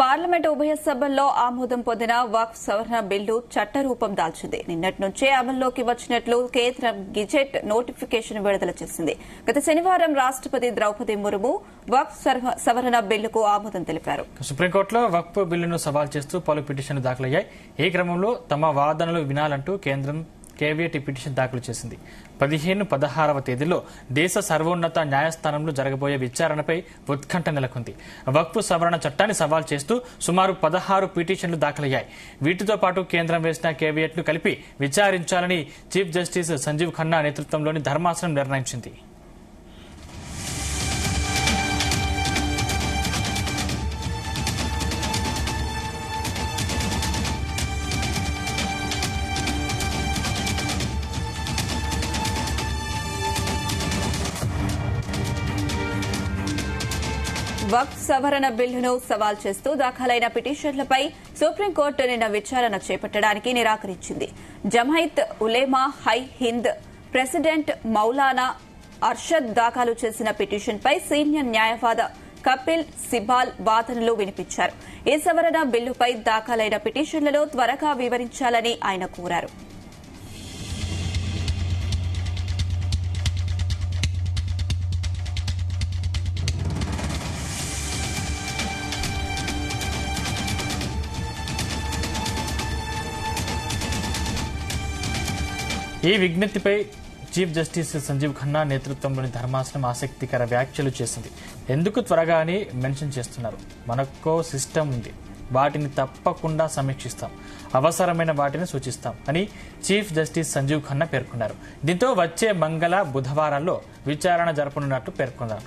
Parliament ఉభయ సభల్లో ఆమోదం పొందిన వక్ఫ్ సవరణ బిల్లు చట్టరూపం దాల్చింది. నిన్నటి నుంచే అమల్లోకి వచ్చినట్లు కేంద్రం గెజెట్ నోటిఫికేషన్ విడుదల చేసింది. గత శనివారం రాష్టపతి ద్రౌపది ముర్ము వక్ఫ్ సవరణ బిల్లుకు ఆమోదం తెలిపారు. సుప్రీంకోర్టులో వక్ఫ్ బిల్లును సవాల్ చేస్తూ పలు పిటిషన్లు దాఖలయ్యాయి. ఈ క్రమంలో తమ వాదనలు వినాలంటూ కేంద్రం కేవియట్ పిటిషన్ దాఖలు చేసింది. 15-16వ తేదీలో దేశ సర్వోన్నత న్యాయస్థానంలో జరగబోయే విచారణపై ఉత్కంఠ నెలకొంది. వక్ఫ్ సవరణ చట్టాన్ని సవాల్ చేస్తూ సుమారు 16 పిటిషన్లు దాఖలయ్యాయి. వీటితో పాటు కేంద్రం వేసిన కేవియట్ను కలిపి విచారించాలని చీఫ్ జస్టిస్ సంజీవ్ ఖన్నా నేతృత్వంలోని ధర్మాసనం నిర్ణయించింది. వక్ఫ్ సవరణ బిల్లును సవాల్ చేస్తూ దాఖలైన పిటిషన్లపై సుప్రీంకోర్టు నిన్న విచారణ చేపట్టడానికి నిరాకరించింది. జమైత్ ఉలేమా హై హింద్ ప్రెసిడెంట్ మౌలానా అర్షద్ దాఖలు చేసిన పిటిషన్పై సీనియర్ న్యాయవాది కపిల్ సిబాల్ వాదనలు వినిపించారు. ఈ సవరణ బిల్లుపై దాఖలైన పిటిషన్లను త్వరగా వివరించాలని ఆయన కోరారు. ఈ విజ్ఞప్తిపై చీఫ్ జస్టిస్ సంజీవ్ ఖన్నా నేతృత్వంలోని ధర్మాసనం ఆసక్తికర వ్యాఖ్యలు చేసింది. ఎందుకు త్వరగా అని మెన్షన్ చేస్తున్నారు? మనకో సిస్టమ్ ఉంది, వాటిని తప్పకుండా సమీక్షిస్తాం, అవసరమైన వాటిని సూచిస్తాం అని చీఫ్ జస్టిస్ సంజీవ్ ఖన్నా పేర్కొన్నారు. దీంతో వచ్చే బుధవారాల్లో విచారణ జరపనున్నట్టు పేర్కొన్నారు.